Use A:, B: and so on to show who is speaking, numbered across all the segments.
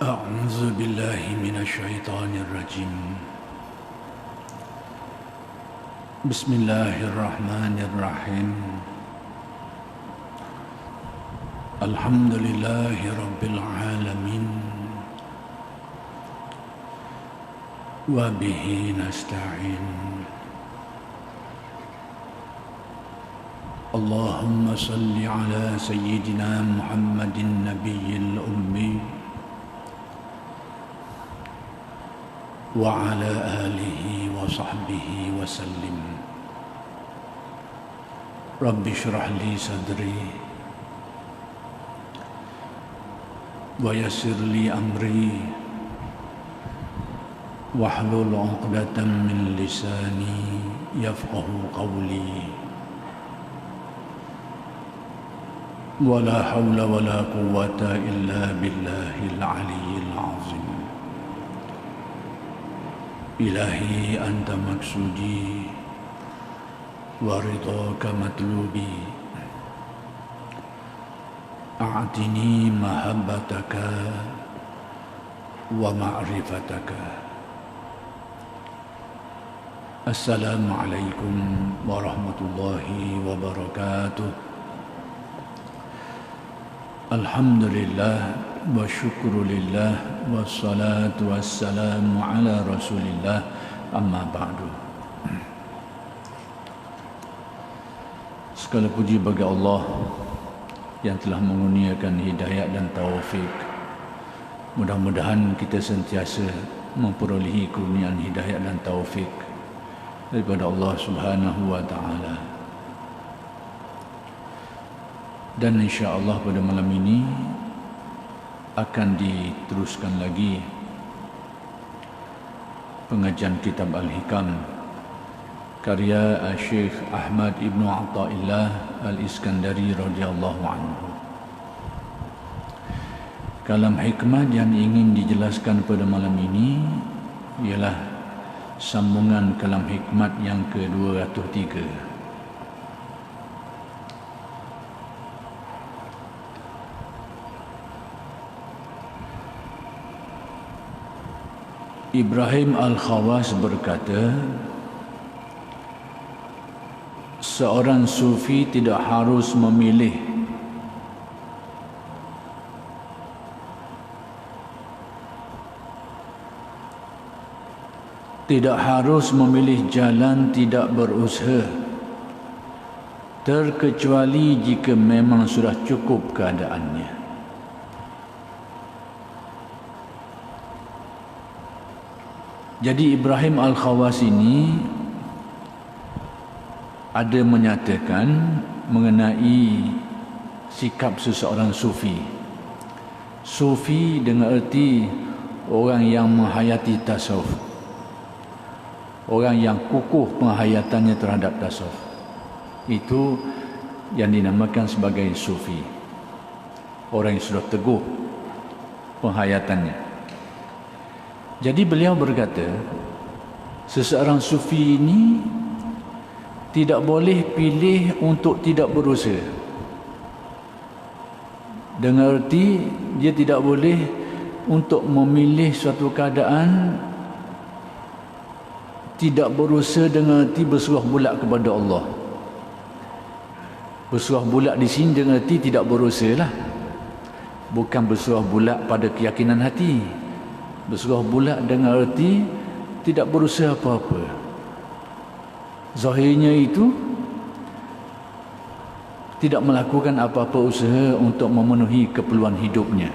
A: أعوذ بالله من الشيطان الرجيم. بسم الله الرحمن الرحيم. الحمد لله رب العالمين وبه نستعين. اللهم صل على سيدنا محمد النبي الأمي وعلى آله وصحبه وسلم. رب اشرح لي صدري ويسر لي أمري واحلل عقدة من لساني يفقه قولي. ولا حول ولا قوة إلا بالله العلي العظيم. إلهي أنت مقصودي ورضاك مطلوبي. أعطني محبتك ومعرفتك. السلام عليكم ورحمة الله وبركاته. Alhamdulillah wa syukurulillah wassalatu wassalamu ala rasulillah amma ba'du. Segala puji bagi Allah yang telah mengurniakan hidayah dan taufik. Mudah-mudahan kita sentiasa memperolehi kurniaan hidayah dan taufik daripada Allah Subhanahu wa ta'ala. Dan insya-Allah pada malam ini akan diteruskan lagi pengajian kitab Al-Hikam karya Syekh Ahmad Ibn Athaillah Al-Iskandari radhiyallahu anhu. Kalam hikmah yang ingin dijelaskan pada malam ini ialah sambungan kalam hikmat yang ke-203. Ibrahim Al-Khawas berkata, seorang sufi tidak harus memilih jalan tidak berusaha terkecuali jika memang sudah cukup keadaannya. Jadi Ibrahim Al-Khawas ini ada menyatakan mengenai sikap seseorang sufi. Sufi dengan erti orang yang menghayati tasawuf, orang yang kukuh penghayatannya terhadap tasawuf. Itu yang dinamakan sebagai sufi, orang yang sudah teguh penghayatannya. Jadi beliau berkata, seseorang sufi ini tidak boleh pilih untuk tidak berusaha. Dengan erti dia tidak boleh untuk memilih suatu keadaan tidak berusaha dengan erti berserah bulat kepada Allah. Berserah bulat di sini dengan erti tidak berusaha lah. Bukan berserah bulat pada keyakinan hati. Berserah bulat dengan erti tidak berusaha apa-apa. Zahirnya itu tidak melakukan apa-apa usaha untuk memenuhi keperluan hidupnya.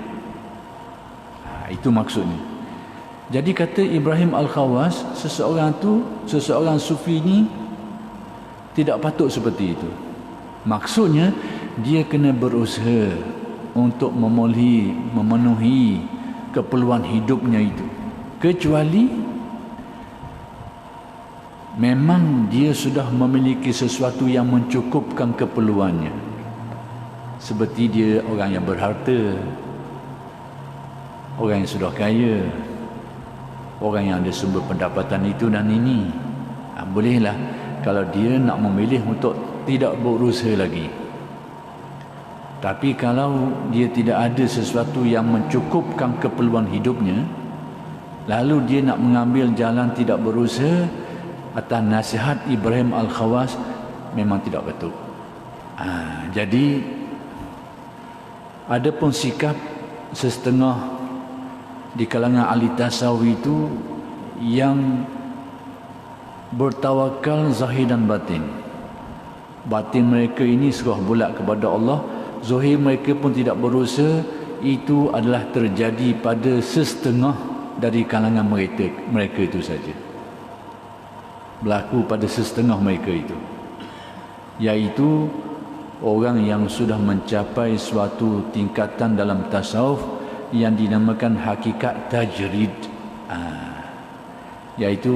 A: Itu maksudnya. Jadi kata Ibrahim Al-Khawas, seseorang sufi ini tidak patut seperti itu. Maksudnya dia kena berusaha untuk memenuhi keperluan hidupnya itu, kecuali memang dia sudah memiliki sesuatu yang mencukupkan keperluannya, seperti dia orang yang berharta, orang yang sudah kaya, orang yang ada sumber pendapatan itu dan ini. Bolehlah kalau dia nak memilih untuk tidak berusaha lagi. Tapi kalau dia tidak ada sesuatu yang mencukupkan keperluan hidupnya, lalu dia nak mengambil jalan tidak berusaha, atas nasihat Ibrahim Al-Khawas, memang tidak betul. Jadi ada pun sikap setengah di kalangan ahli tasawuf itu yang bertawakal zahir dan batin. Batin mereka ini serah bulat kepada Allah, zahir mereka pun tidak berusaha. Itu adalah terjadi pada setengah dari kalangan mereka itu saja. Berlaku pada setengah mereka itu, iaitu orang yang sudah mencapai suatu tingkatan dalam tasawuf yang dinamakan hakikat tajrid, iaitu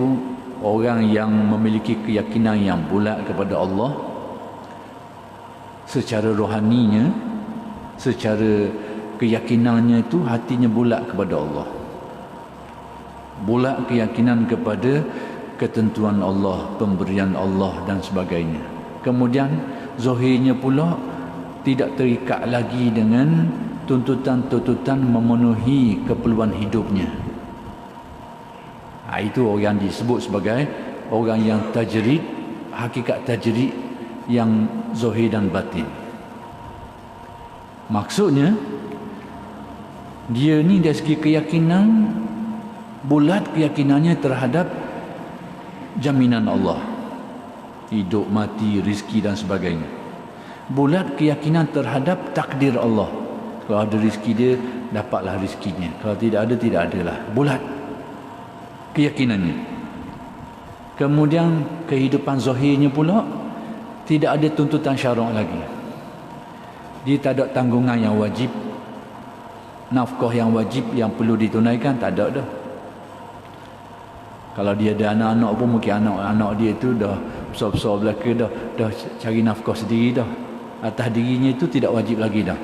A: orang yang memiliki keyakinan yang bulat kepada Allah secara rohaninya, secara keyakinannya itu hatinya bulat kepada Allah, bulat keyakinan kepada ketentuan Allah, pemberian Allah dan sebagainya. Kemudian zahirnya pula tidak terikat lagi dengan tuntutan-tuntutan memenuhi keperluan hidupnya. Itu orang disebut sebagai orang yang tajrid, hakikat tajrid yang zahir dan batin. Maksudnya dia ni dari segi keyakinan bulat, keyakinannya terhadap jaminan Allah, hidup, mati, rizki dan sebagainya. Bulat keyakinan terhadap takdir Allah. Kalau ada rizki dia, dapatlah rizkinya. Kalau tidak ada, tidak adalah. Bulat keyakinannya. Kemudian kehidupan zahirnya pula tidak ada tuntutan syarak lagi. Dia tak ada tanggungan yang wajib, nafkah yang wajib yang perlu ditunaikan, tak ada dah. Kalau dia ada anak-anak pun mungkin anak-anak dia tu dah besar-besar belaka, dah cari nafkah sendiri dah. Atas dirinya itu tidak wajib lagi dah.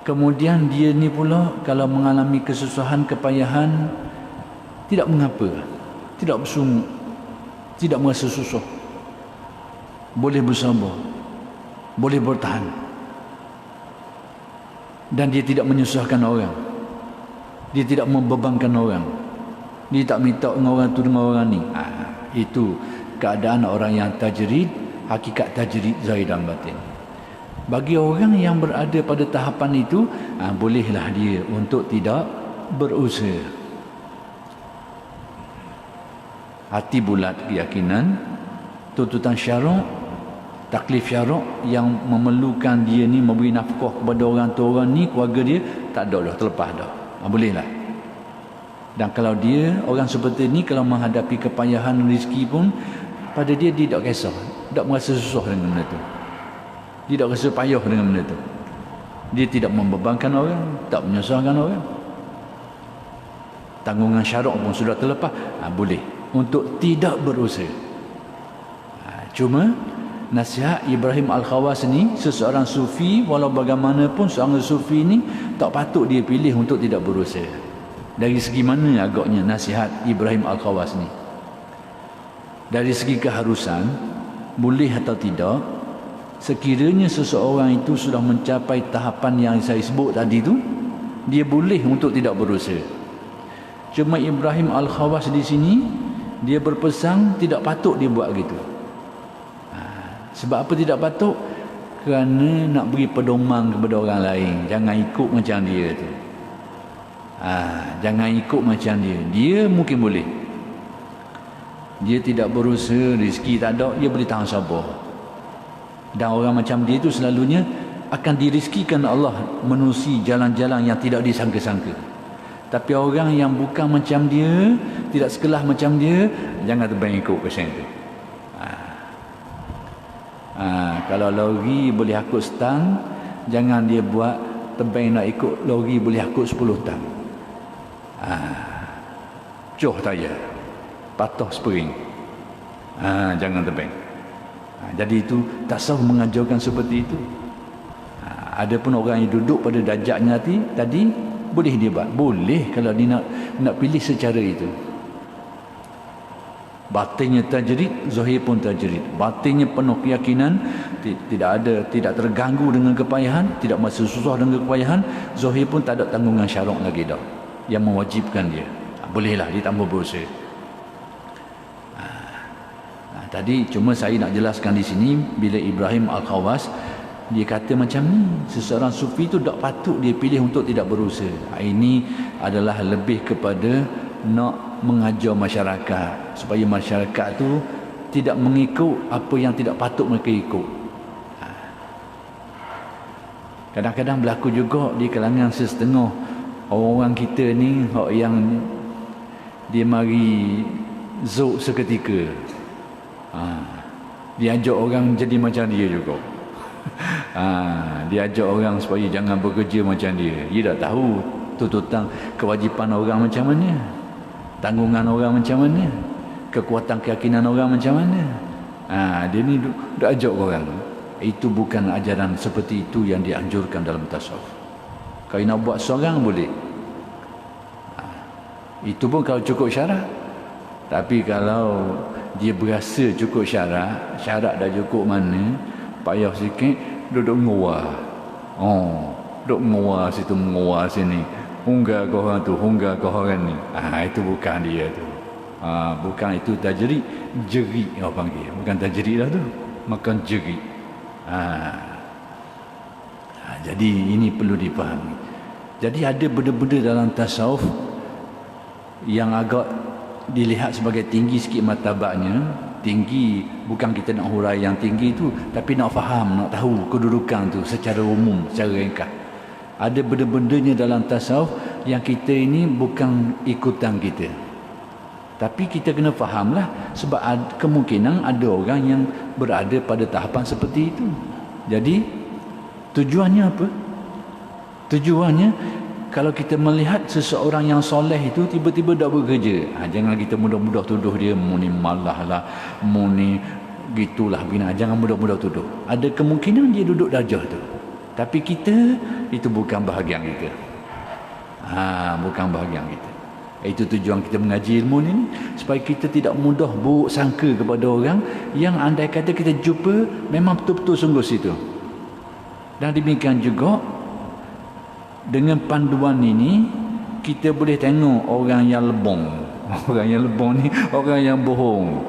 A: Kemudian dia ni pula kalau mengalami kesusahan, kepayahan, tidak mengapa, tidak bersungut, tidak merasa susah, boleh bersabar, boleh bertahan, dan dia tidak menyusahkan orang, dia tidak membebankan orang, dia tak minta dengan orang tu dengan orang ni. Itu keadaan orang yang tajrid, hakikat tajrid zahir dan batin. Bagi orang yang berada pada tahapan itu, bolehlah dia untuk tidak berusaha. Hati bulat keyakinan, tuntutan syarak, taklif syarak yang memerlukan dia ni memberi nafkah kepada orang tu, orang ni, keluarga dia, tak ada dah, terlepas dah. Bolehlah. Dan kalau dia, orang seperti ni, kalau menghadapi kepayahan rezeki pun, pada dia tak kisah, tak merasa susah dengan benda tu, dia tak rasa payah dengan benda tu. Dia tidak membebankan orang, tak menyusahkan orang. Tanggungan syarak pun sudah terlepas, boleh untuk tidak berusaha. Cuma nasihat Ibrahim Al-Khawas ni, seseorang sufi, walau bagaimanapun seorang sufi ni tak patut dia pilih untuk tidak berusaha. Dari segi mana agaknya nasihat Ibrahim Al-Khawas ni? Dari segi keharusan, boleh atau tidak, sekiranya seseorang itu sudah mencapai tahapan yang saya sebut tadi tu, dia boleh untuk tidak berusaha. Cuma Ibrahim Al-Khawas di sini, dia berpesan tidak patut dia buat gitu. Sebab apa tidak patut? Kerana nak beri pedoman kepada orang lain, jangan ikut macam dia tu. Jangan ikut macam dia. Dia mungkin boleh, dia tidak berusaha, rezeki tak ada, dia boleh tahan sabar. Dan orang macam dia itu selalunya akan dirizkikan Allah menerusi jalan-jalan yang tidak disangka-sangka. Tapi orang yang bukan macam dia, tidak sekelas macam dia, jangan terbang ikut pasal itu. Kalau lori boleh akut setang, jangan dia buat terbang nak ikut lori boleh akut 10 tang. Coh tayar, patah spring, jangan terbang. Jadi itu tasawuf mengajarkan seperti itu. Ada pun orang yang duduk pada darjatnya tadi boleh dia buat, boleh kalau dia nak pilih secara itu. Batinnya tajrid, zahir pun tajrid. Batinnya penuh keyakinan, tidak terganggu dengan kepayahan, tidak masih susah dengan kepayahan. Zahir pun tak ada tanggungan syarak lagi dah yang mewajibkan dia. Bolehlah dia tambah berusaha. Tadi cuma saya nak jelaskan di sini, bila Ibrahim Al-Khawas dia kata macam ni, seseorang sufi tu tak patut dia pilih untuk tidak berusaha. Ini adalah lebih kepada nak mengajar masyarakat supaya masyarakat tu tidak mengikut apa yang tidak patut mereka ikut. Kadang-kadang berlaku juga di kalangan sesetengah orang kita ni, yang dia mari zuk seketika. Dia ajak orang jadi macam dia juga. Dia ajak orang supaya jangan bekerja macam dia. Dia tak tahu tuntutan kewajipan orang macam mana, tanggungan orang macam mana, kekuatan keyakinan orang macam mana. Dia ni dah ajak orang. Itu bukan ajaran seperti itu yang dianjurkan dalam tasawuf. Kalau nak buat seorang boleh, itu pun kalau cukup syarat. Tapi kalau dia berasa cukup syarat dah cukup mana, payah sikit duduk menguah. Duduk menguah situ, menguah sini, hunggah ke orang tu, hunggah ke orang ni. Itu bukan dia tu. Bukan itu tajrid, jerit orang panggil. Bukan tajrid lah tu, makan jerit. Jadi ini perlu dipahami. Jadi ada benda-benda dalam tasawuf yang agak dilihat sebagai tinggi sikit martabatnya. Tinggi bukan kita nak hurai yang tinggi tu, tapi nak faham, nak tahu kedudukan tu secara umum, secara ringkas. Ada benda-bendanya dalam tasawuf yang kita ini bukan ikutan kita, tapi kita kena fahamlah, sebab kemungkinan ada orang yang berada pada tahapan seperti itu. Jadi tujuannya apa? Tujuannya, kalau kita melihat seseorang yang soleh itu tiba-tiba tak bekerja, jangan kita mudah-mudah tuduh dia muni malah lah, muni gitulah begini. Jangan mudah-mudah tuduh. Ada kemungkinan dia duduk darjah tu, tapi kita itu bukan bahagian kita. Bukan bahagian kita. Itu tujuan kita mengaji ilmu ni, supaya kita tidak mudah buruk sangka kepada orang yang andai kata kita jumpa memang betul-betul sungguh situ. Dan demikian juga dengan panduan ini, kita boleh tengok orang yang lebong. Orang yang lebong ni orang yang bohong.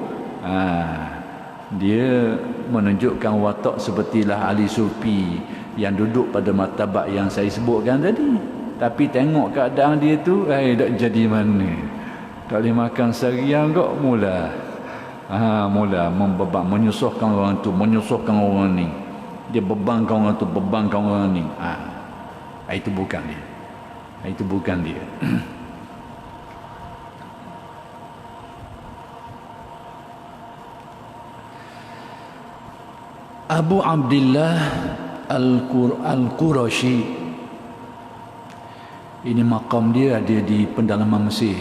A: Dia menunjukkan watak sepertilah ahli sufi yang duduk pada martabat yang saya sebutkan tadi. Tapi tengok keadaan dia tu, tak jadi mana. Tak boleh makan seharian kok mula. Mula membeban, menyusahkan orang tu, menyusahkan orang ni. Dia bebankan orang tu, bebankan orang ni. Itu bukan dia. Itu bukan dia. Abu Abdillah Al-Qurashi, ini makam dia ada di pendalaman Mesir.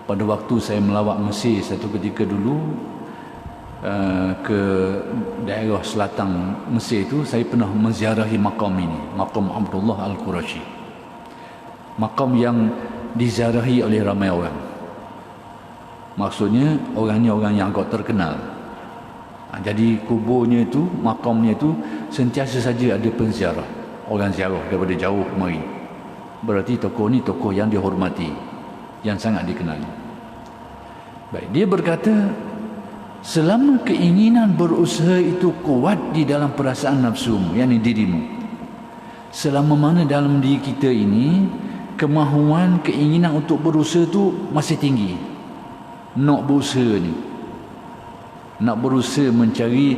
A: Pada waktu saya melawat Mesir satu ketika dulu, ke daerah selatan Mesir itu, saya pernah menziarahi makam ini, makam Abdullah Al-Qurashi. Makam yang diziarahi oleh ramai orang. Maksudnya orangnya orang yang agak terkenal. Jadi kuburnya itu, makamnya itu sentiasa saja ada penziarah, orang ziarah daripada jauh kemari. Berarti tokoh ni tokoh yang dihormati, yang sangat dikenali. Baik, dia berkata, selama keinginan berusaha itu kuat di dalam perasaan nafsumu, yakni dirimu, selama mana dalam diri kita ini kemahuan, keinginan untuk berusaha tu masih tinggi. Nak berusaha ni, nak berusaha mencari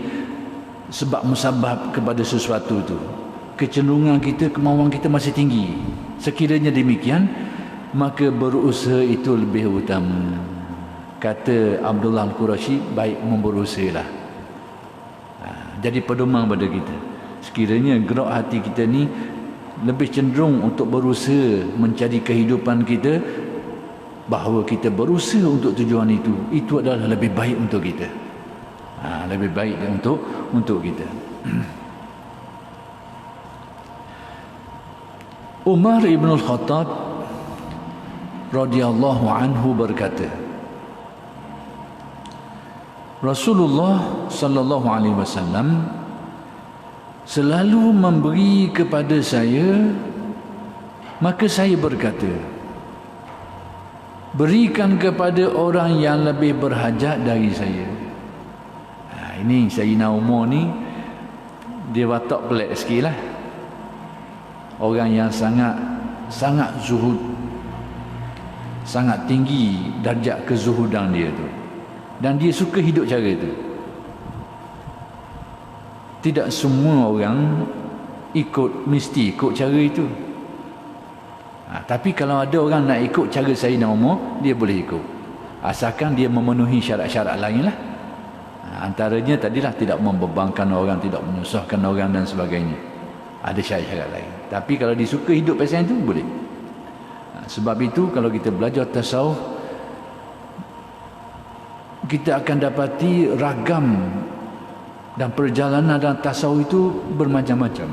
A: sebab musabab kepada sesuatu tu, kecenderungan kita, kemahuan kita masih tinggi. Sekiranya demikian, maka berusaha itu lebih utama. Kata Abdullah Al-Qurashi, baik memberusahalah. Jadi pedoman pada kita, sekiranya gerak hati kita ni lebih cenderung untuk berusaha mencari kehidupan kita, bahawa kita berusaha untuk tujuan itu adalah lebih baik untuk kita. Lebih baik untuk kita. Umar ibn al-Khattab radhiyallahu anhu berkata, Rasulullah sallallahu alaihi wasallam selalu memberi kepada saya, maka saya berkata, berikan kepada orang yang lebih berhajat dari saya. Ini Sayyidina Umar ni, dia watak pelik sikit lah. Orang yang sangat zuhud, sangat tinggi darjat kezuhudan dia tu, dan dia suka hidup cara tu. Tidak semua orang mesti ikut cara itu. Tapi kalau ada orang nak ikut cara Sayyidina Umar, dia boleh ikut, asalkan dia memenuhi syarat-syarat lain lah. Antaranya tadilah tidak membebankan orang, tidak menyusahkan orang dan sebagainya. Ada syarat-syarat lain. Tapi kalau dia suka hidup pasal itu, boleh. Sebab itu kalau kita belajar tasawuf, kita akan dapati ragam dan perjalanan dalam tasawuf itu bermacam-macam,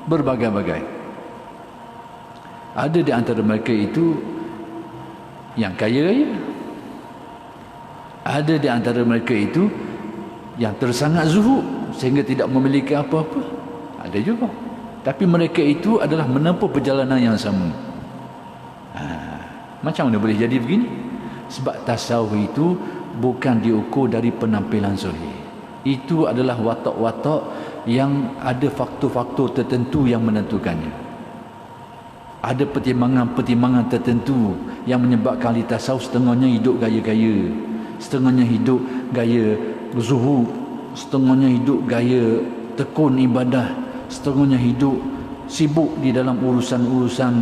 A: berbagai-bagai. Ada di antara mereka itu yang kaya raya, ada di antara mereka itu yang tersangat zuhud sehingga tidak memiliki apa-apa, ada juga. Tapi mereka itu adalah menempuh perjalanan yang sama. Macam mana boleh jadi begini? Sebab tasawuf itu bukan diukur dari penampilan zahir. Itu adalah watak-watak yang ada faktor-faktor tertentu yang menentukannya. Ada pertimbangan-pertimbangan tertentu yang menyebabkan ahli tasawuf setengahnya hidup gaya-gaya, setengahnya hidup gaya zuhud, setengahnya hidup gaya tekun ibadah, setengahnya hidup sibuk di dalam urusan-urusan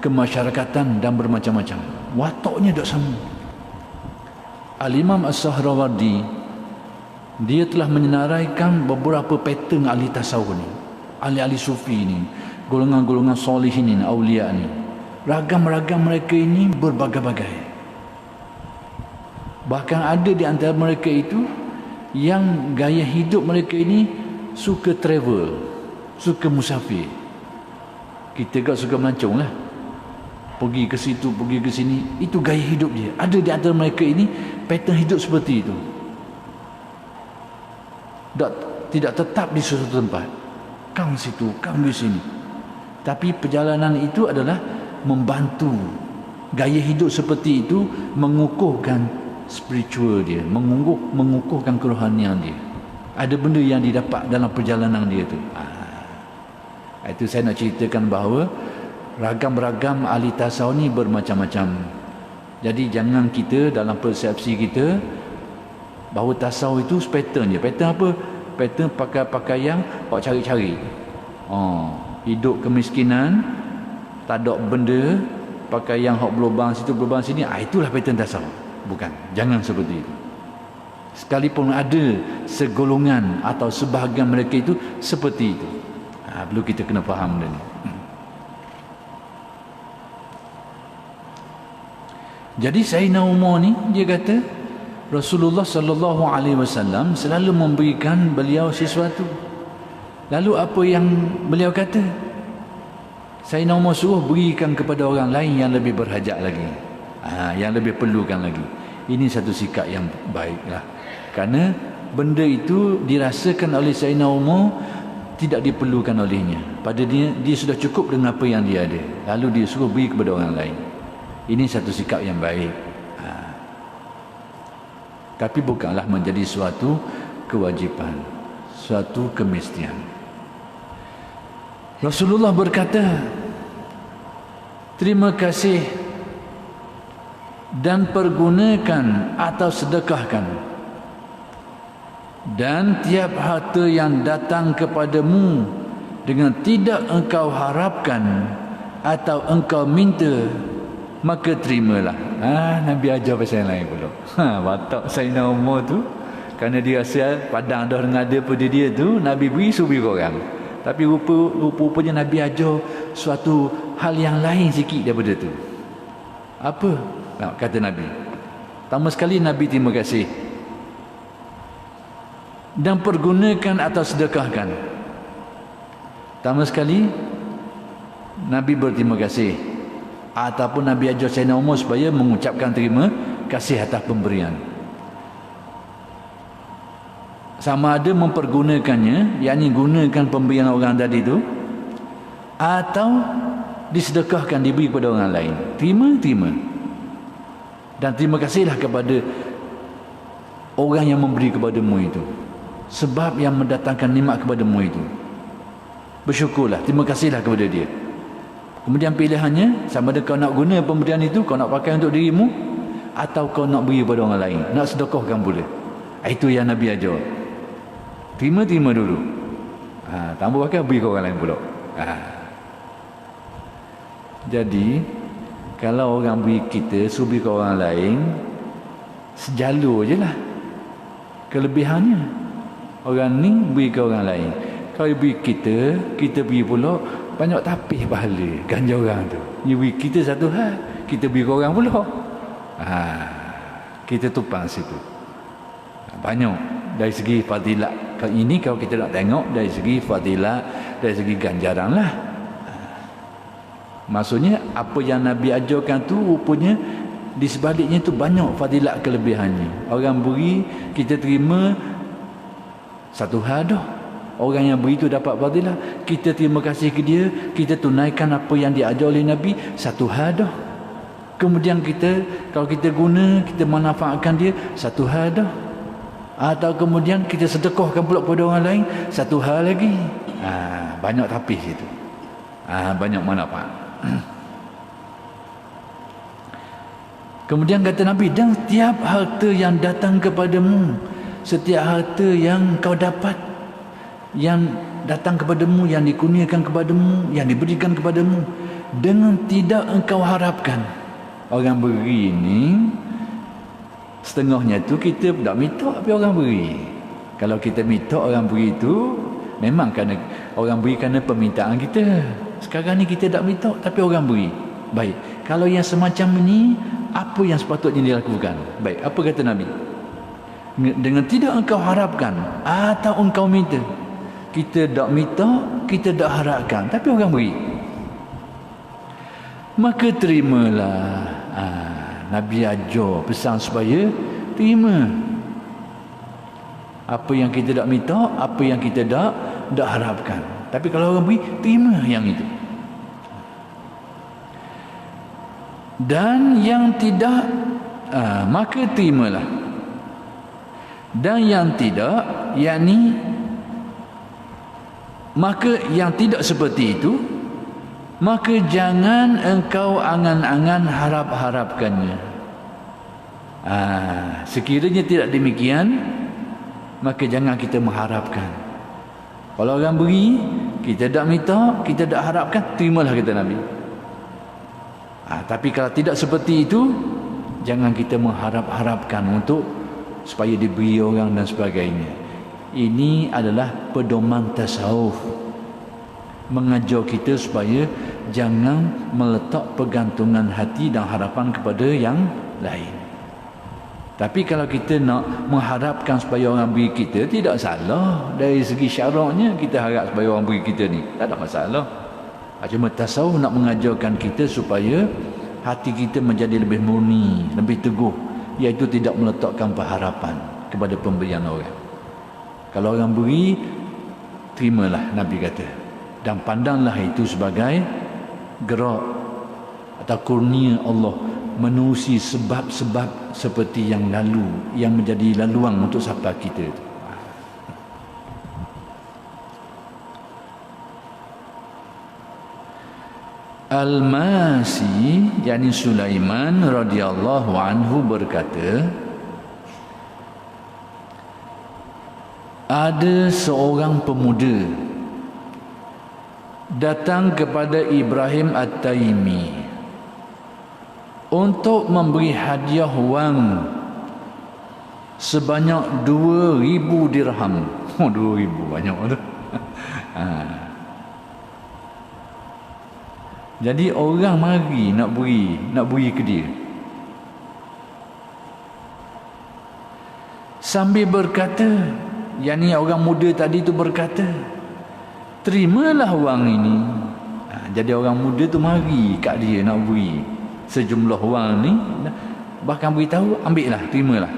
A: kemasyarakatan dan bermacam-macam. Wataknya tak sama. Al-Imam As-Sahrawardi, dia telah menyenaraikan beberapa pattern ahli tasawuf ni, ahli-ahli sufi ni, golongan-golongan solihin ni, awliya ni. Ragam-ragam mereka ini berbagai-bagai. Bahkan ada di antara mereka itu yang gaya hidup mereka ini suka travel, suka musafir. Kita juga suka melancong lah, pergi ke situ, pergi ke sini. Itu gaya hidup dia. Ada di antara mereka ini pattern hidup seperti itu. Tidak tetap di suatu tempat, kang situ, kang di sini. Tapi perjalanan itu adalah membantu gaya hidup seperti itu mengukuhkan spiritual dia, mengukuhkan kerohanian dia. Ada benda yang didapat dalam perjalanan dia tu. Itu saya nak ceritakan bahawa ragam-ragam ahli tasawuf ni bermacam-macam. Jadi jangan kita dalam persepsi kita bahawa tasawuf itu pattern je. Pattern apa? Pattern pakai pakaian, pak cari-cari. Hidup kemiskinan, tak ada benda, pakaian hok berlubang situ, berlubang sini. Itulah pattern tasawuf. Bukan, jangan seperti itu. Sekalipun ada segolongan atau sebahagian mereka itu seperti itu, perlu kita kena faham benda ni. Jadi Sayyidina Umar ni, dia kata Rasulullah sallallahu alaihi wasallam selalu memberikan beliau sesuatu. Lalu apa yang beliau kata? Sayyidina Umar suruh berikan kepada orang lain yang lebih berhajat lagi, yang lebih perlukan lagi. Ini satu sikap yang baiklah. Kerana benda itu dirasakan oleh Sayyidina Umar tidak diperlukan olehnya. Pada dia sudah cukup dengan apa yang dia ada. Lalu dia suruh beri kepada orang lain. Ini satu sikap yang baik. Tapi bukanlah menjadi suatu kewajipan, suatu kemestian. Rasulullah berkata, terima kasih dan pergunakan atau sedekahkan, dan tiap harta yang datang kepadamu dengan tidak engkau harapkan atau engkau minta, maka terimalah. Nabi ajar pasal yang lain pula. Watak Sayyidina Umar tu, kerana dia rasa padang dah dengan ada pada dia tu, Nabi beri suruh beri orang. Tapi rupa-rupanya Nabi ajar suatu hal yang lain sikit daripada tu. Apa? Kata Nabi, pertama sekali Nabi terima kasih dan pergunakan atau sedekahkan. Pertama sekali Nabi berterima kasih, ataupun Nabi ajar Sayyidina Umar supaya mengucapkan terima kasih atas pemberian. sama ada mempergunakannya, yakni gunakan pemberian orang tadi tu, atau disedekahkan, diberi kepada orang lain. Terima. Dan terima kasihlah kepada orang yang memberi kepadamu itu, sebab yang mendatangkan nikmat kepadamu itu. Bersyukurlah, terima kasihlah kepada dia. Kemudian pilihannya, sama ada kau nak guna pemberian itu, kau nak pakai untuk dirimu, atau kau nak beri kepada orang lain, nak sedekahkan pula. Itu yang Nabi ajar. Terima dulu. Tambah pakai, beri ke orang lain pula. Jadi kalau orang beri kita, suruh beri ke orang lain, sejalur je lah kelebihannya. Orang ni beri ke orang lain, kalau beri kita, kita beri pula, banyak tapis pahala ganja orang tu. Dia beri kita satu hal, kita beri ke orang pula. Kita tumpang situ. Banyak dari segi fadilat. Kalau ini kalau kita nak tengok dari segi fadilat, dari segi ganjaran lah. Maksudnya apa yang Nabi ajarkan tu rupanya di sebaliknya tu banyak fadilat kelebihannya. Orang beri, kita terima, satu hal dah. Orang yang beri tu dapat fadilat, kita terima kasih ke dia, kita tunaikan apa yang diajar oleh Nabi, satu hal dah. Kemudian kita, kalau kita guna, kita manfaatkan dia, satu hal dah. Atau kemudian kita sedekahkan pula kepada orang lain, satu hal lagi. Banyak tapis itu. Banyak manfaat. Kemudian kata Nabi, dan setiap harta yang datang kepadamu, setiap harta yang kau dapat, yang datang kepadamu, yang dikurniakan kepadamu, yang diberikan kepadamu, dengan tidak engkau harapkan. Orang beri ni, setengahnya tu kita tak minta, tapi orang beri. Kalau kita minta orang beri tu, memang kerana orang beri kerana permintaan kita. Sekarang ni kita tak minta, tapi orang beri. Baik, kalau yang semacam ini, apa yang sepatutnya dilakukan? Baik, apa kata Nabi? Dengan tidak engkau harapkan atau engkau minta. Kita tak minta, kita tak harapkan, tapi orang beri, maka terimalah. Nabi ajar pesan supaya terima. Apa yang kita tak minta, apa yang kita tak harapkan. Tapi kalau orang beri, terima yang itu. Dan yang tidak, maka terimalah. Dan yang tidak, yakni maka yang tidak seperti itu, maka jangan engkau angan-angan harap-harapkannya. Sekiranya tidak demikian, maka jangan kita mengharapkan. Kalau orang beri, kita tak minta, kita tak harapkan, terimalah kata Nabi. Tapi kalau tidak seperti itu, jangan kita mengharap-harapkan untuk supaya diberi orang dan sebagainya. Ini adalah pedoman tasawuf, mengajar kita supaya jangan meletak pergantungan hati dan harapan kepada yang lain. Tapi kalau kita nak mengharapkan supaya orang beri kita, tidak salah. Dari segi syaraknya kita harap supaya orang beri kita ni, tak ada masalah. Cuma tasawuf nak mengajarkan kita supaya hati kita menjadi lebih murni, lebih teguh, iaitu tidak meletakkan pengharapan kepada pemberian orang. Kalau orang beri, terimalah, Nabi kata. Dan pandanglah itu sebagai gerak atau kurnia Allah menerusi sebab-sebab seperti yang lalu, yang menjadi laluan untuk siapa kita itu. Al-Masi, yakni Sulaiman radhiyallahu anhu berkata, ada seorang pemuda datang kepada Ibrahim At-Taimi untuk memberi hadiah wang sebanyak 2,000 dirham. 2,000 banyak tu. Jadi orang mari nak beri ke dia. Sambil berkata, yakni orang muda tadi tu berkata, terimalah wang ini. Jadi orang muda tu mari kat dia nak beri sejumlah wang ni, bahkan beritahu, ambillah, terimalah.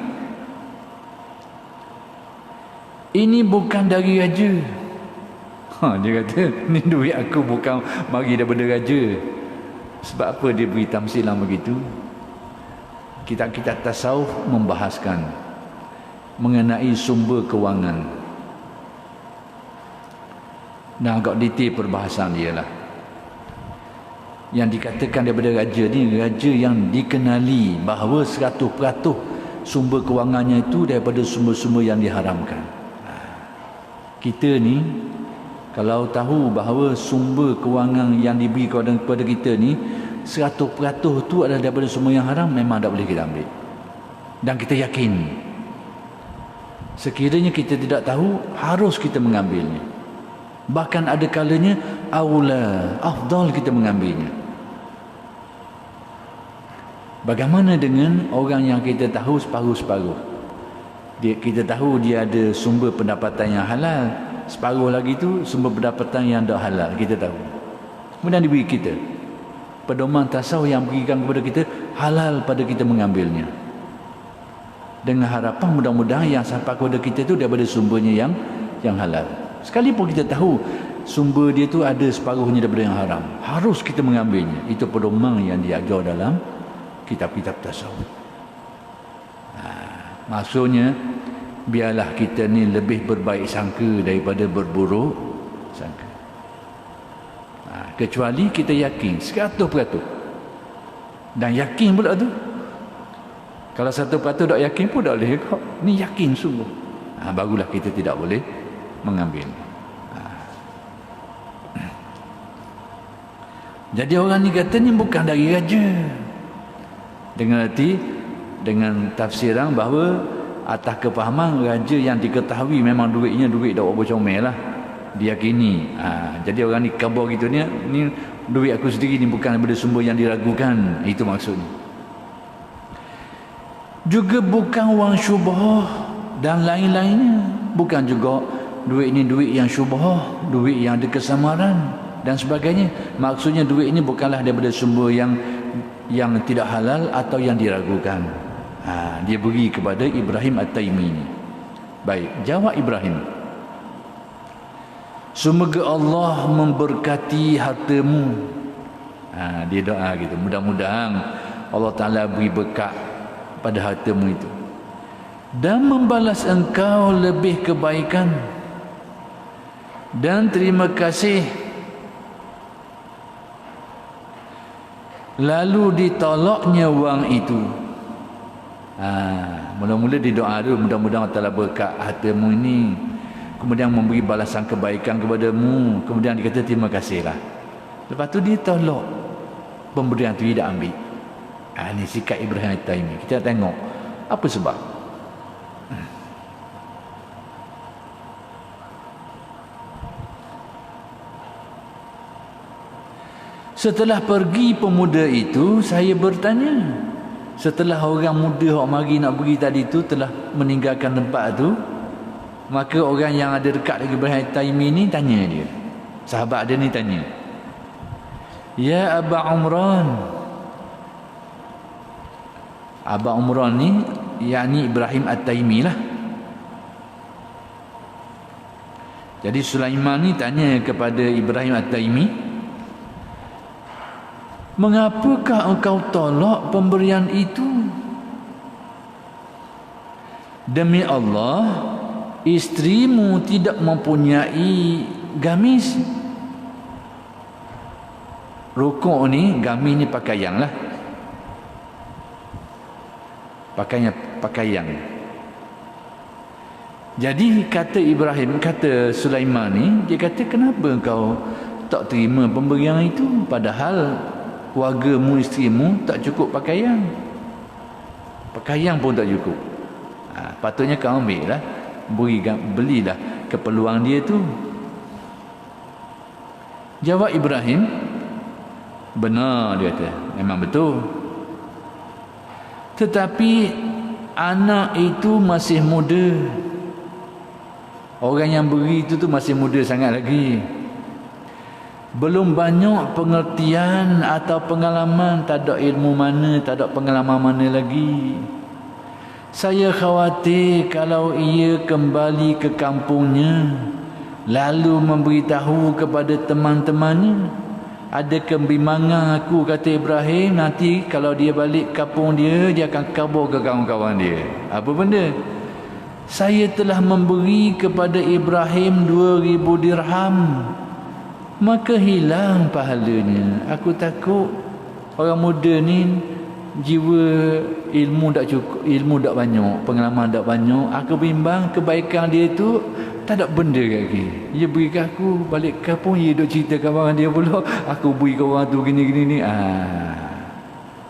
A: ini bukan dari raja. Dia kata, ni duit aku bukan mari daripada raja. Sebab apa dia beri tamsilan begitu? Kitab-kitab tasawuf membahaskan mengenai sumber kewangan. Dan agak detail perbahasan dia lah. Yang dikatakan daripada raja ni, raja yang dikenali bahawa 100% sumber kewangannya itu daripada sumber-sumber yang diharamkan. Kita ni kalau tahu bahawa sumber kewangan yang diberi kepada kita ni 100% tu adalah daripada sumber yang haram, memang tak boleh kita ambil. Dan kita yakin. Sekiranya kita tidak tahu, harus kita mengambilnya. Bahkan ada kalanya aula, afdal kita mengambilnya. Bagaimana dengan orang yang kita tahu separuh-separuh? Kita tahu dia ada sumber pendapatan yang halal, separuh lagi tu sumber pendapatan yang tak halal, kita tahu. Kemudian diberi kita. Pedoman tasawuf yang berikan kepada kita halal pada kita mengambilnya. Dengan harapan mudah-mudahan yang sampai kepada kita tu daripada sumbernya yang halal. Sekalipun kita tahu sumber dia tu ada separuhnya daripada yang haram, harus kita mengambilnya. Itu pedoman yang diajar dalam kitab-kitab tasawuf. Maksudnya biarlah kita ni lebih berbaik sangka daripada berburuk sangka. Kecuali kita yakin 100%. Dan yakin pula tu. Kalau 1% tak yakin pun tak boleh kok. Ni yakin sungguh. Barulah kita tidak boleh mengambil. Jadi orang ni kata ni bukan dari raja. Dengan arti, dengan tafsiran bahawa atas kefahaman raja yang diketahui memang duitnya duit dak bercomel lah, diyakini. Jadi orang ni khabar gitu ni duit aku sendiri ni bukan daripada sumber yang diragukan. Itu maksudnya. Juga bukan wang syubhah dan lain-lainnya. Bukan juga duit ni duit yang syubhah, duit yang ada kesamaran dan sebagainya. Maksudnya duit ini bukanlah daripada sumber yang tidak halal atau yang diragukan. Dia beri kepada Ibrahim At-Taimi ni. Baik, jawab Ibrahim, semoga Allah memberkati hartamu. Dia doa gitu, mudah-mudahan Allah Ta'ala beri berkat pada hartamu itu dan membalas engkau lebih kebaikan, dan terima kasih. Lalu ditolaknya wang itu. Mula-mula dia doa dulu, mudah-mudahan Allah Ta'ala berkat hartamu ini, kemudian memberi balasan kebaikan kepadamu, kemudian dia kata terima kasihlah. Lepas tu dia tolak pemberian tu, dia tak ambil. Ini sikap Ibrahim At-Taimi. Kita tengok apa sebab. Setelah pergi pemuda itu, saya bertanya. Setelah orang muda yang mari nak pergi tadi tu telah meninggalkan tempat tu, maka orang yang ada dekat dengan Ibrahim At-Taimi ni tanya dia. Sahabat dia ni tanya, ya Aba Umran. Aba Umran ni yakni Ibrahim At-Taimi lah. Jadi Sulaiman ni tanya kepada Ibrahim At-Taimi, mengapakah engkau tolak pemberian itu? Demi Allah, isterimu tidak mempunyai gamis. Rukuk ni, gamis ni pakaian lah. Pakaian. Jadi kata Ibrahim, kata Sulaiman ni, dia kata kenapa engkau tak terima pemberian itu, padahal keluargamu, isterimu tak cukup pakaian. Pakaian pun tak cukup. Patutnya kau ambil lah, belilah keperluan dia tu. Jawab Ibrahim, benar, dia kata, memang betul. Tetapi anak itu masih muda. Orang yang beri itu tu masih muda sangat lagi. Belum banyak pengertian atau pengalaman, tak ada ilmu mana, tak ada pengalaman mana lagi. Saya khawatir kalau ia kembali ke kampungnya lalu memberitahu kepada teman-temannya, ada kebimbangan aku, kata Ibrahim, nanti kalau dia balik kampung dia akan kabur ke kawan-kawan dia. Apa benda? Saya telah memberi kepada Ibrahim 2,000 dirham, maka hilang pahalanya. Aku takut orang muda ni jiwa ilmu tak cukup, ilmu tak banyak, pengalaman tak banyak. Aku bimbang kebaikan dia tu tak ada benda lagi. Dia beri ke aku, balik kampung dia duk cerita kawan dia pula, aku beri ke orang tu gini-gini ni.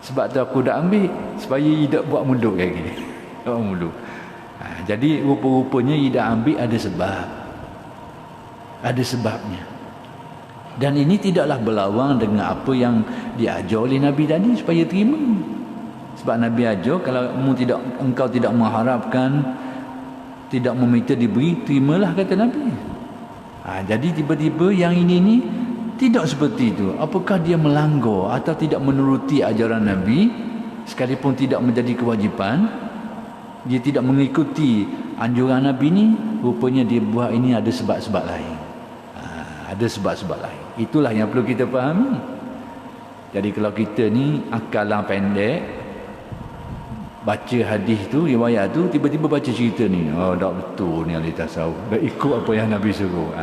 A: Sebab tu aku dah ambil supaya dia tak buat munduk lagi. Buat munduk. Jadi rupa-rupanya dia dah ambil ada sebab. Ada sebabnya. Dan ini tidaklah berlawan dengan apa yang diajar oleh Nabi tadi supaya terima. Sebab Nabi ajar kalau engkau tidak mengharapkan, tidak meminta diberi, terimalah, kata Nabi. Jadi tiba-tiba yang ini ni tidak seperti itu. Apakah dia melanggar atau tidak menuruti ajaran Nabi, sekalipun tidak menjadi kewajipan, dia tidak mengikuti anjuran Nabi ni, rupanya dia buat ini ada sebab-sebab lain. Ada sebab-sebab lain. Itulah yang perlu kita fahami. Jadi kalau kita ni akalan pendek, baca hadis tu, riwayat tu, tiba-tiba baca cerita ni, tak betul ni ahli tasawuf, dah ikut apa yang Nabi suruh.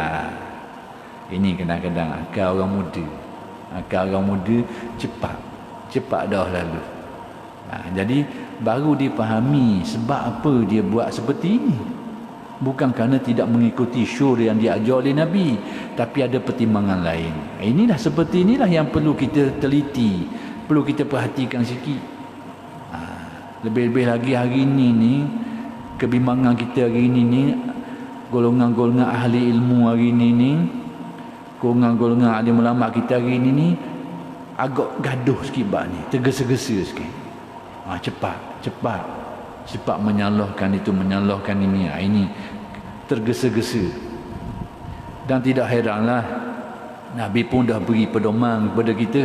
A: Ini kadang-kadang akal orang muda. Akal orang muda cepat dah lalu. Jadi baru dipahami sebab apa dia buat seperti ini. Bukan kerana tidak mengikuti syur yang diajar oleh Nabi, tapi ada pertimbangan lain. Inilah, seperti inilah yang perlu kita teliti, perlu kita perhatikan sikit. Lebih-lebih lagi hari ini ni, kebimbangan kita hari ini ni, golongan-golongan ahli ilmu hari ini ni, golongan-golongan ahli ulama kita hari ini ni, agak gaduh sikit bab ni, tergesa-gesa sikit. Cepat menyalahkan itu, menyalahkan ini. Ini tergesa-gesa. Dan tidak heranlah Nabi pun dah beri pedoman kepada kita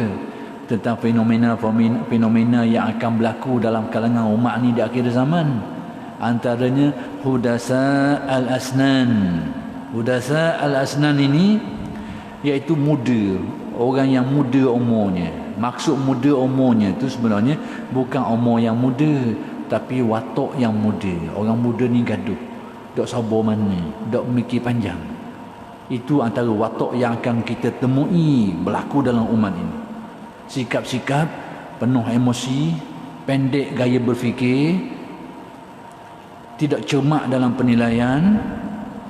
A: tentang fenomena yang akan berlaku dalam kalangan umat ni di akhir zaman. Antaranya hudasa al-asnan. Hudasa al-asnan ini iaitu muda, orang yang muda umurnya. Maksud muda umurnya itu sebenarnya bukan umur yang muda, tapi watak yang muda. Orang muda ni gaduh, tak sabar mana, tak mikir panjang. Itu antara watak yang akan kita temui berlaku dalam umat ini. Sikap-sikap penuh emosi, pendek gaya berfikir, tidak cermat dalam penilaian,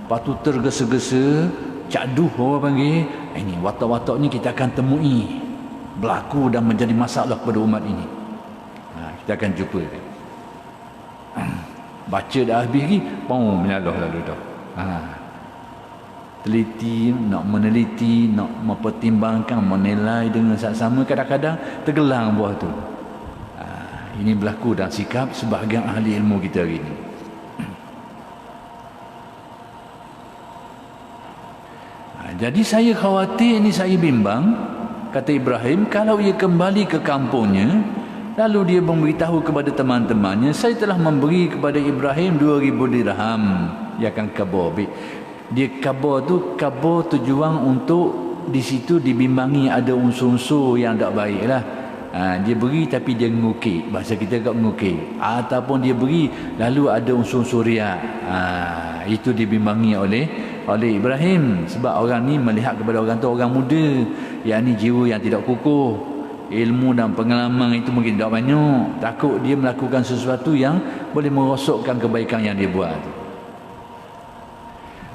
A: lepas tu tergesa-gesa, caduh orang panggil. Ini watak-watak ni kita akan temui berlaku dan menjadi masalah kepada umat ini. Kita akan jumpa. Baca dah habis lagi, menyalah lalu dah. Teliti, nak meneliti, nak mempertimbangkan, menilai dengan sama, kadang-kadang tergelang buah tu. Ini berlaku dalam sikap sebahagian ahli ilmu kita hari ini. Jadi saya khawatir, ini saya bimbang, kata Ibrahim, kalau ia kembali ke kampungnya, lalu dia memberitahu kepada teman-temannya, saya telah memberi kepada Ibrahim 2,000 dirham. Dia akan kabur. Dia kabur tu, kabur tujuan untuk di situ dibimbangi ada unsur-unsur yang tak baik lah. Dia beri tapi dia ngukik, bahasa kita kat ngukik. Ataupun dia beri lalu ada unsur-unsur riak. Itu dibimbangi oleh Ibrahim. Sebab orang ni melihat kepada orang tu orang muda, yang ni jiwa yang tidak kukuh, ilmu dan pengalaman itu mungkin tidak banyak. Takut dia melakukan sesuatu yang boleh merosokkan kebaikan yang dia buat tu.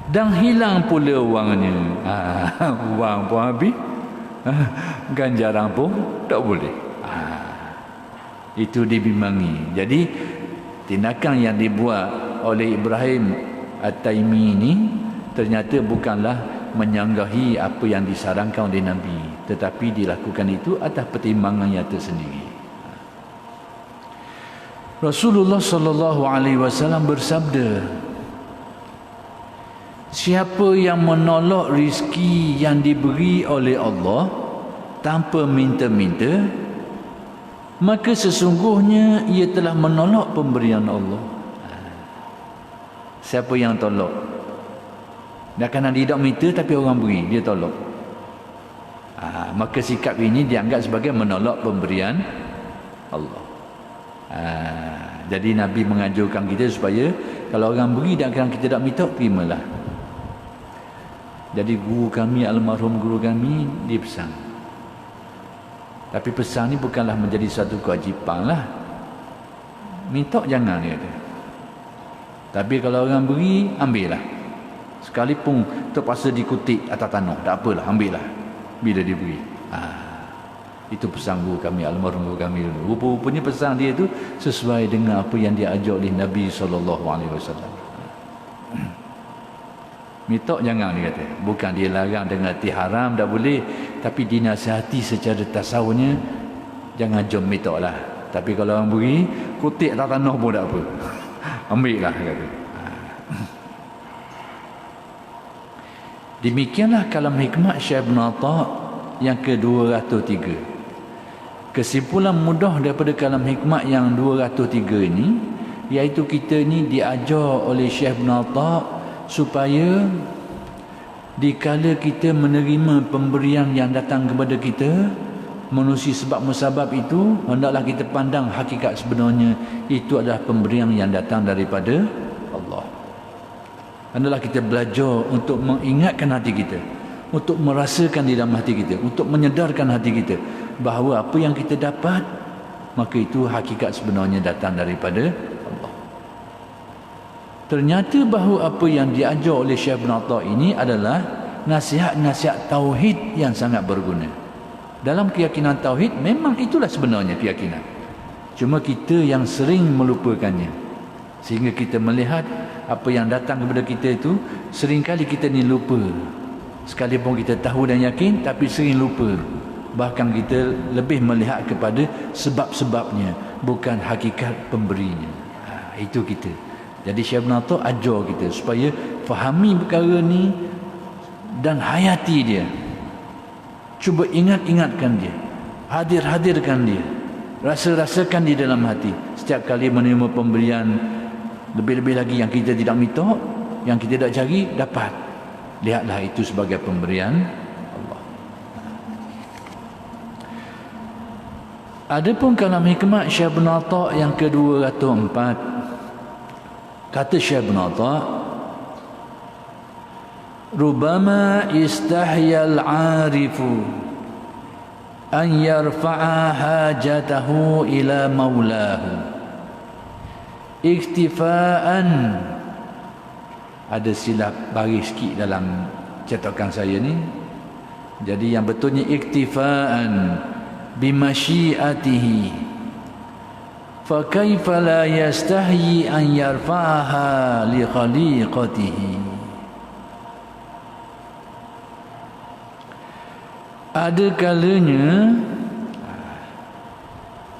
A: Dan hilang pula wangnya. Wang pun habis, ganjaran pun tak boleh. Itu dibimbangi. Jadi tindakan yang dibuat oleh Ibrahim At-Taimi ini ternyata bukanlah menyanggahi apa yang disarankan oleh Nabi, tetapi dilakukan itu atas pertimbangan yang tersendiri. Rasulullah sallallahu alaihi wasallam bersabda, siapa yang menolak rezeki yang diberi oleh Allah tanpa minta-minta, maka sesungguhnya ia telah menolak pemberian Allah. Siapa yang tolak? Dan kerana dia tak minta tapi orang beri, dia tolak. Maka sikap ini dianggap sebagai menolak pemberian Allah. Jadi Nabi menganjurkan kita supaya kalau orang beri dan kerana kita tak minta, terimalah. Jadi guru kami, almarhum guru kami, dia pesan. Tapi pesan ni bukanlah menjadi satu kewajipan lah. Minta jangan, dia kata. Tapi kalau orang beri, ambillah. Sekalipun terpaksa dikutik atas tanah, tak apalah, ambillah bila dia beri. Itu pesan guru kami, almarhum guru kami dulu. Rupa-rupanya pesan dia tu sesuai dengan apa yang dia ajar oleh Nabi SAW. Minta jangan, dia kata. Bukan dia larang dengan arti haram, tak boleh. Tapi dinasihati secara tasawurnya, jangan jom minta lah. Tapi kalau orang beri, kutik atas tanah pun tak apa. Ambil lah, dia kata. Demikianlah kalam hikmat Syekh Ibn Atta' yang ke-203. Kesimpulan mudah daripada kalam hikmat yang 203 ini, iaitu kita ni diajar oleh Syekh Ibn Atta' supaya dikala kita menerima pemberian yang datang kepada kita menerusi sebab musabab itu, hendaklah kita pandang hakikat sebenarnya itu adalah pemberian yang datang daripada Allah. Hendaklah kita belajar untuk mengingatkan hati kita, untuk merasakan di dalam hati kita, untuk menyedarkan hati kita bahawa apa yang kita dapat, maka itu hakikat sebenarnya datang daripada Allah. Ternyata bahawa apa yang diajar oleh Syekh Ibn Atta' ini adalah nasihat-nasihat tauhid yang sangat berguna. Dalam keyakinan tauhid, memang itulah sebenarnya keyakinan. Cuma kita yang sering melupakannya. Sehingga kita melihat apa yang datang kepada kita itu, seringkali kita ni lupa. Sekalipun kita tahu dan yakin, tapi sering lupa. Bahkan kita lebih melihat kepada sebab-sebabnya, bukan hakikat pemberinya. Itu kita. Jadi Syekh Ibn Atta' ajar kita supaya fahami perkara ni dan hayati dia. Cuba ingat-ingatkan dia, hadir-hadirkan dia, rasa-rasakan di dalam hati. Setiap kali menerima pemberian, lebih-lebih lagi yang kita tidak minta, yang kita tidak cari, dapat. Lihatlah itu sebagai pemberian Allah. Adapun kalam hikmat Syekh Ibn Atta' yang ke-204, kata Syekh Ibn Atta', Rubama istahyal arifu an yarfa'a hajatahu ila maulahu iktifaan. Ada silap baris sikit dalam cetakan saya ni. Jadi yang betulnya iktifaan bimasyiatihi. Fa kaifa la yastahyi an yarfa'aha li khaliqatihi. Ada kalanya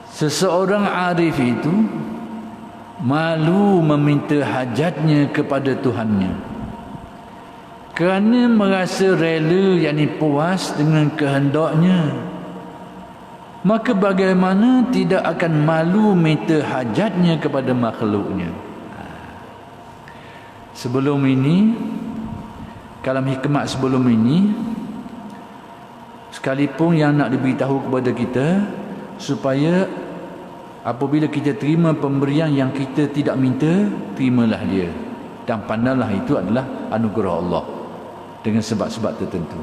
A: seseorang arif itu malu meminta hajatnya kepada Tuhannya kerana merasa rela, yakni puas dengan kehendaknya. Maka bagaimana tidak akan malu minta hajatnya kepada makhluknya. Sebelum ini, kalam hikmat sebelum ini, sekalipun yang nak diberitahu kepada kita supaya apabila kita terima pemberian yang kita tidak minta, terimalah dia dan pandanglah itu adalah anugerah Allah dengan sebab-sebab tertentu.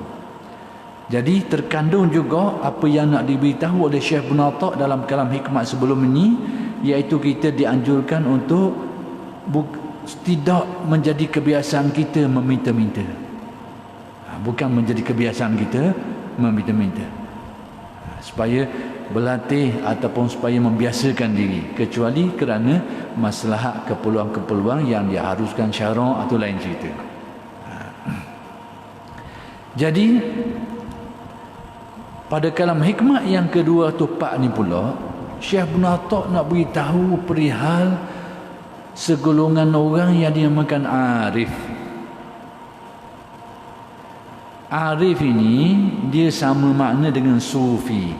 A: Jadi terkandung juga apa yang nak diberitahu oleh Syekh Ibn Atta' dalam kalam hikmat sebelum ini, iaitu kita dianjurkan untuk tidak menjadi kebiasaan kita meminta-minta. Bukan menjadi kebiasaan kita meminta-minta, supaya berlatih ataupun supaya membiasakan diri, kecuali kerana maslahat keperluan-keperluan yang diharuskan syarak atau lain cerita. Jadi pada kalam hikmat yang ke-204 ni pula, Syekh Ibn Atta' nak beritahu perihal segolongan orang yang dinamakan arif. Arif ini dia sama makna dengan sufi.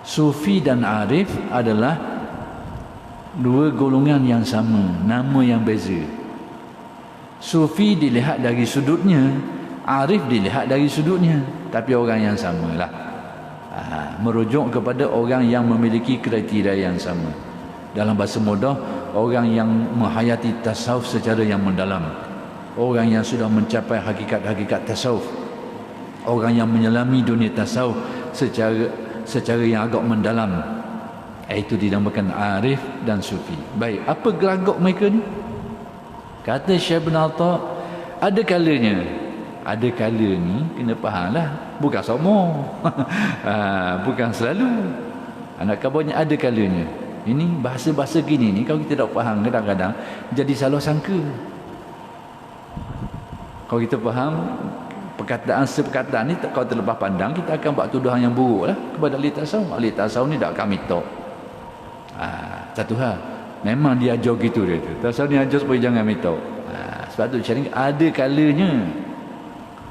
A: Sufi dan arif adalah Dua golongan yang sama, nama yang beza. Sufi dilihat dari sudutnya, arif dilihat dari sudutnya, tapi orang yang samalah. Merujuk kepada orang yang memiliki kriteria yang sama. Dalam bahasa mudah, orang yang menghayati tasawuf secara yang mendalam, orang yang sudah mencapai hakikat-hakikat tasawuf, orang yang menyelami dunia tasawuf secara yang agak mendalam, itu dinamakan arif dan sufi. Baik, apa gelagak mereka ni? Kata Syekh Ibn Atta, ada kalanya ni kena faham lah, bukan semua. Bukan selalu. Anak kabarnya ada kalanya. Ini bahasa-bahasa gini ni kalau kita tak faham, kadang-kadang jadi salah sangka. Kalau kita faham perkataan ni, kalau terlepas pandang, kita akan buat tuduhan yang buruk lah kepada ahli tasawuf. Ahli tasawuf ni tak kami tok. Satu hal, memang dia ajar gitu dia tu. Tasawuf ni ajar supaya jangan mitok. Sebab tu syaring ada kalanya,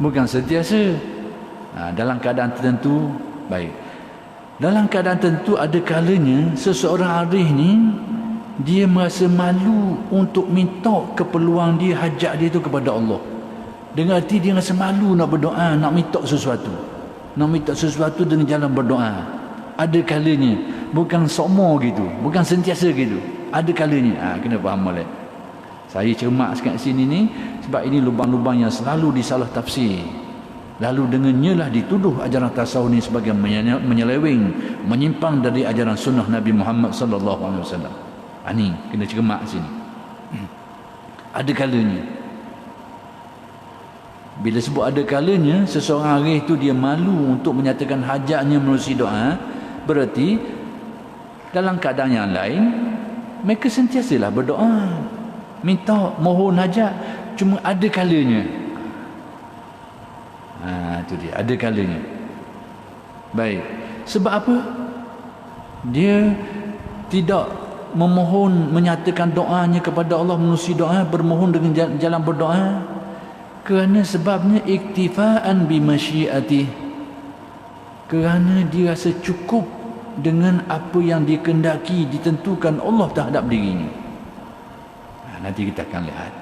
A: bukan sentiasa. Dalam keadaan tertentu, baik. Dalam keadaan tertentu ada kalanya seseorang arif ni dia merasa malu untuk minta keperluan dia, hajat dia tu kepada Allah. Dengan arti dia rasa malu nak berdoa, nak minta sesuatu. Nak minta sesuatu dengan jalan berdoa. Ada kalanya, bukan semua gitu, bukan sentiasa gitu. Ada kalanya. Kena faham molek. Saya cermat sekat sini ni sebab ini lubang-lubang yang selalu disalah tafsir. Lalu dengannya lah dituduh ajaran tasawuf ni sebagai menyeleweng, menyimpang dari ajaran sunnah Nabi Muhammad sallallahu alaihi wasallam. Ni kena cermat sini. Ada kalanya. Bila sebut ada kalanya, seseorang arif tu dia malu untuk menyatakan hajatnya melalui doa, berarti dalam keadaan yang lain mereka sentiasalah berdoa, minta, mohon hajat, cuma ada kalanya. Itu dia, ada kalanya. Baik, sebab apa? Dia tidak memohon, menyatakan doanya kepada Allah melalui doa, bermohon dengan jalan berdoa, kerana sebabnya iktifaan bimasyiatih, kerana dia rasa cukup dengan apa yang dikehendaki, ditentukan Allah terhadap dirinya. Nanti kita akan lihat.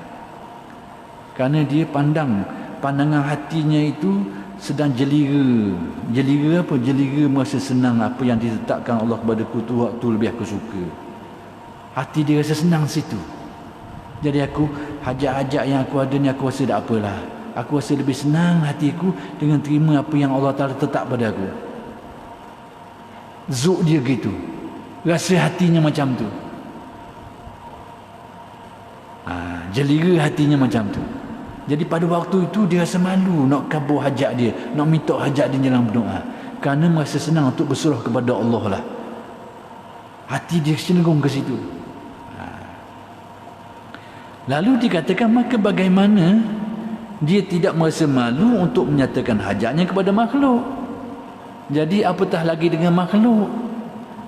A: Kerana dia pandangan hatinya itu sedang jelira. Jelira apa? Jelira merasa senang apa yang ditetapkan Allah kepada aku tu, waktu lebih aku suka. Hati dia rasa senang situ. Jadi aku, hajat-hajat yang aku ada ni aku rasa tak apalah. Aku rasa lebih senang hatiku dengan terima apa yang Allah Ta'ala tetap pada aku. Zuk dia gitu. Rasa hatinya macam tu. Jelira hatinya macam tu. Jadi pada waktu itu dia rasa malu nak kabur hajat dia, nak minta hajat dia dalam berdoa, kerana merasa senang untuk berserah kepada Allah lah. Hati dia cenderung ke situ. Lalu dikatakan, maka bagaimana dia tidak merasa malu untuk menyatakan hajatnya kepada makhluk? Jadi apatah lagi dengan makhluk?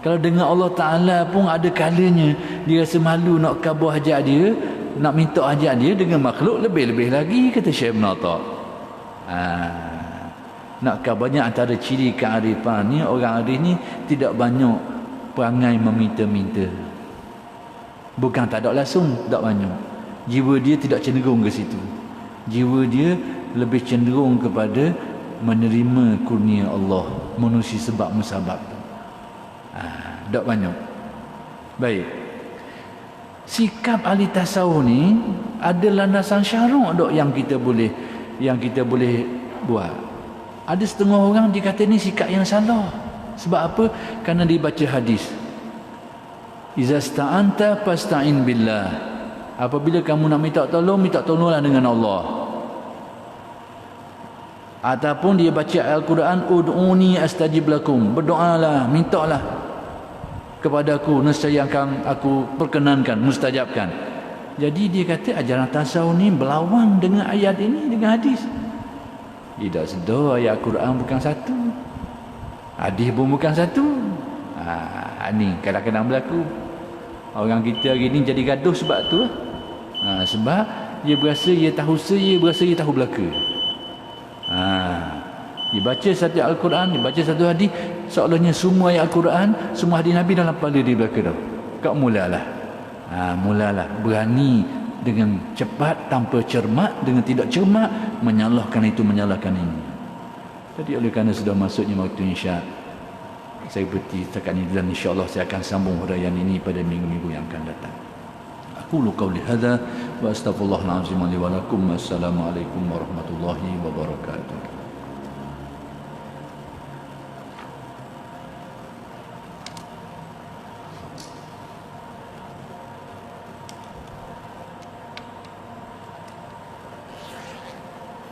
A: Kalau dengan Allah Ta'ala pun ada kalanya dia rasa malu nak kabur hajat dia, nak minta hajat dia, dengan makhluk lebih-lebih lagi, kata Syekh Ibn Atta. Nak kabarnya antara ciri kearifan ni, orang arif ni tidak banyak perangai meminta-minta. Bukan tak ada langsung, tak banyak. Jiwa dia tidak cenderung ke situ. Jiwa dia lebih cenderung kepada menerima kurnia Allah, menusi sebab musabab. Tak banyak. Baik. Sikap ahli tasawuf ni ada landasan syarak dok yang kita boleh buat. Ada setengah orang dikata ni sikap yang salah. Sebab apa? Kerana dibaca hadis. Iza sta'anta fasta'in billah. Apabila kamu nak minta tolonglah dengan Allah. Ataupun dia baca Al-Quran, ud'uni astajib lakum, berdoalah, mintalah kepada aku, nescaya akan aku perkenankan, mustajabkan. Jadi dia kata ajaran tasawuf ni berlawan dengan ayat ini, dengan hadis. Tidak sedar ayat Quran bukan satu, hadis pun bukan satu. Ni kadang-kadang berlaku. Orang kita hari ni jadi gaduh sebab tu lah. Sebab dia berasa dia tahu dia berasa dia tahu belaka. Dia baca satu Al-Quran, dia baca satu hadis, seolahnya semua ayat Al-Quran, semua hadis Nabi dalam kepala dia belaka dah. Kau mulalah. Mulalah berani dengan cepat, tanpa cermat, dengan tidak cermat, menyalahkan itu, menyalahkan ini. Jadi oleh kerana sudah masuknya waktu Isyak, saya berhenti setakat ini, dan insya-Allah saya akan sambung huraian ini pada minggu-minggu yang akan datang. Aqulu qawli hadza wa astaghfirullahal azim li wa lakum. Assalamualaikum warahmatullahi wabarakatuh.